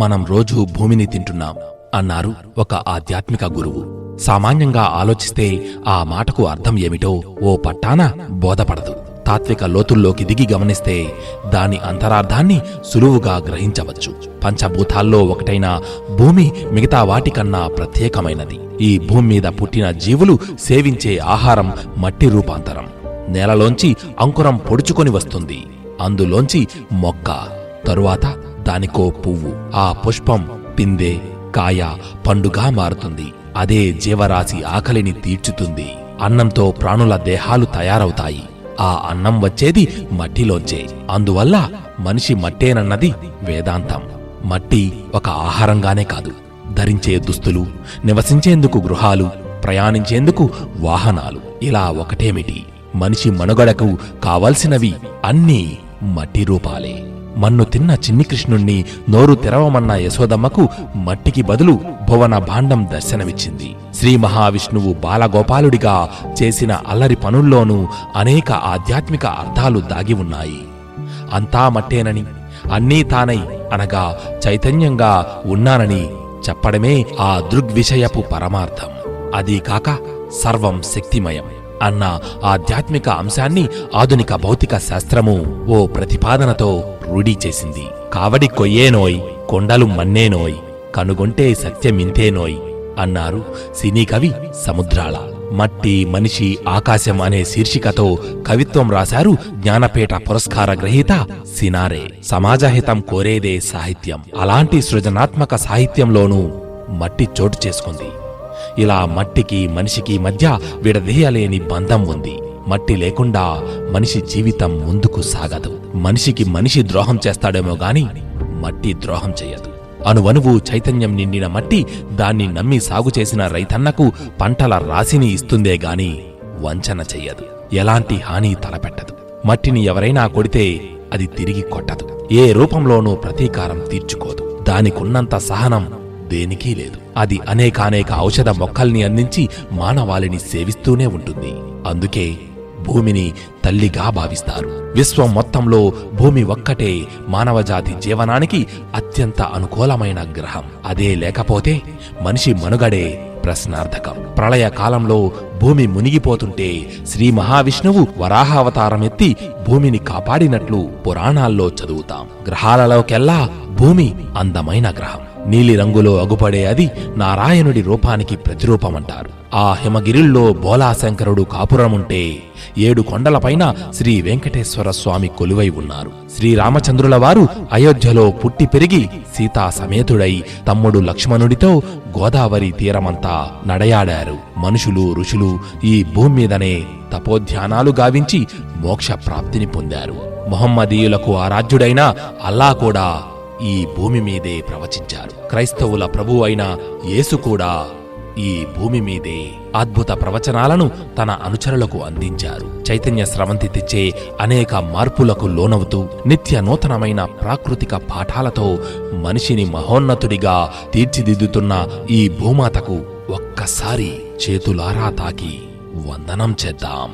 మనం రోజూ భూమిని తింటున్నాం అన్నారు ఒక ఆధ్యాత్మిక గురువు. సామాన్యంగా ఆలోచిస్తే ఆ మాటకు అర్థం ఏమిటో ఓ పట్టాన బోధపడదు. తాత్విక లోతుల్లోకి దిగి గమనిస్తే దాని అంతరార్థాన్ని సులువుగా గ్రహించవచ్చు. పంచభూతాల్లో ఒకటైన భూమి మిగతా వాటికన్నా ప్రత్యేకమైనది. ఈ భూమి మీద పుట్టిన జీవులు సేవించే ఆహారం మట్టి రూపాంతరం. నేలలోంచి అంకురం పొడుచుకొని వస్తుంది. అందులోంచి మొక్క, తరువాత దానికో పువ్వు, ఆ పుష్పం పిందె, కాయ, పండుగా మారుతుంది. అదే జీవరాశి ఆకలిని తీర్చుతుంది. అన్నంతో ప్రాణుల దేహాలు తయారవుతాయి. ఆ అన్నం వచ్చేది మట్టిలోంచే. అందువల్ల మనిషి మట్టేనన్నది వేదాంతం. మట్టి ఒక ఆహారంగానే కాదు, ధరించే దుస్తులు, నివసించేందుకు గృహాలు, ప్రయాణించేందుకు వాహనాలు, ఇలా ఒకటేమిటి మనిషి మనుగడకు కావలసినవి అన్నీ మట్టి రూపాలే. మన్ను తిన్న చిన్ని కృష్ణుణ్ణి నోరు తెరవమన్న యశోదమ్మకు మట్టికి బదులు భువన భాండం దర్శనమిచ్చింది. శ్రీ మహావిష్ణువు బాలగోపాలుడిగా చేసిన అల్లరి పనుల్లోనూ అనేక ఆధ్యాత్మిక అర్థాలు దాగి ఉన్నాయి. అంతా మట్టేనని, అన్నీ తానై అనగా చైతన్యంగా ఉన్నానని చెప్పడమే ఆ దృగ్విషయపు పరమార్థం. అదీ కాక సర్వం శక్తిమయం అన్న ఆధ్యాత్మిక అంశాన్ని ఆధునిక భౌతిక శాస్త్రము ఓ ప్రతిపాదనతో రూఢీ చేసింది. కావడి కొయ్యేనోయ్, కొండలు మన్నేనోయ్, కనుగొంటే సత్యమింతేనోయ్ అన్నారు సినీ కవి సముద్రాల. మట్టి, మనిషి, ఆకాశం అనే శీర్షికతో కవిత్వం రాశారు జ్ఞానపీఠ పురస్కార గ్రహీత సినారే. సమాజహితం కోరేదే సాహిత్యం. అలాంటి సృజనాత్మక సాహిత్యంలోనూ మట్టి చోటు చేసుకుంది. ఇలా మట్టికి మనిషికి మధ్య విడదీయలేని బంధం ఉంది. మట్టి లేకుండా మనిషి జీవితం ముందుకు సాగదు. మనిషికి మనిషి ద్రోహం చేస్తాడేమో గాని మట్టి ద్రోహం చెయ్యదు. అణువణువు చైతన్యం నిండిన మట్టి దాన్ని నమ్మి సాగు చేసిన రైతన్నకు పంటల రాశిని ఇస్తుందే గాని వంచన చెయ్యదు. ఎలాంటి హాని తలపెట్టదు. మట్టిని ఎవరైనా కొడితే అది తిరిగి కొట్టదు. ఏ రూపంలోనూ ప్రతీకారం తీర్చుకోదు. దానికున్నంత సహనం దేనికీ లేదు. అది అనేకానేక ఔషధ మొక్కల్ని అందించి మానవాళిని సేవిస్తూనే ఉంటుంది. అందుకే భూమిని తల్లిగా భావిస్తారు. విశ్వం మొత్తంలో భూమి ఒక్కటే మానవజాతి జీవనానికి అత్యంత అనుకూలమైన గ్రహం. అదే లేకపోతే మనిషి మనుగడే ప్రశ్నార్థకం. ప్రళయ కాలంలో భూమి మునిగిపోతుంటే శ్రీ మహావిష్ణువు వరాహావతారమెత్తి భూమిని కాపాడినట్లు పురాణాల్లో చదువుతాం. గ్రహాలలోకెల్లా భూమి అందమైన గ్రహం. నీలిరంగులో అగుపడే అది నారాయణుడి రూపానికి ప్రతిరూపమంటారు. ఆ హిమగిరిల్లో బోలాశంకరుడు కాపురముంటే 7 కొండలపైన శ్రీ వెంకటేశ్వర స్వామి కొలువై ఉన్నారు. శ్రీరామచంద్రుల వారు అయోధ్యలో పుట్టి పెరిగి సీతా సమేతుడై తమ్ముడు లక్ష్మణుడితో గోదావరి తీరమంతా నడయాడారు. మనుషులు, ఋషులు ఈ భూమి మీదనే తపోధ్యానాలు గావించి మోక్ష ప్రాప్తిని పొందారు. మొహమ్మదీయులకు ఆరాధ్యుడైన అల్లా కూడా ఈ భూమి మీదే ప్రవచించారు. క్రైస్తవుల ప్రభువు అయిన యేసు కూడా ఈ భూమి మీదే అద్భుత ప్రవచనాలను తన అనుచరులకు అందించారు. చైతన్య స్రవంతి తెచ్చే అనేక మార్పులకు లోనవుతూ నిత్య నూతనమైన ప్రాకృతిక పాఠాలతో మనిషిని మహోన్నతుడిగా తీర్చిదిద్దుతున్న ఈ భూమాతకు ఒక్కసారి చేతులారా తాకి వందనం చేద్దాం.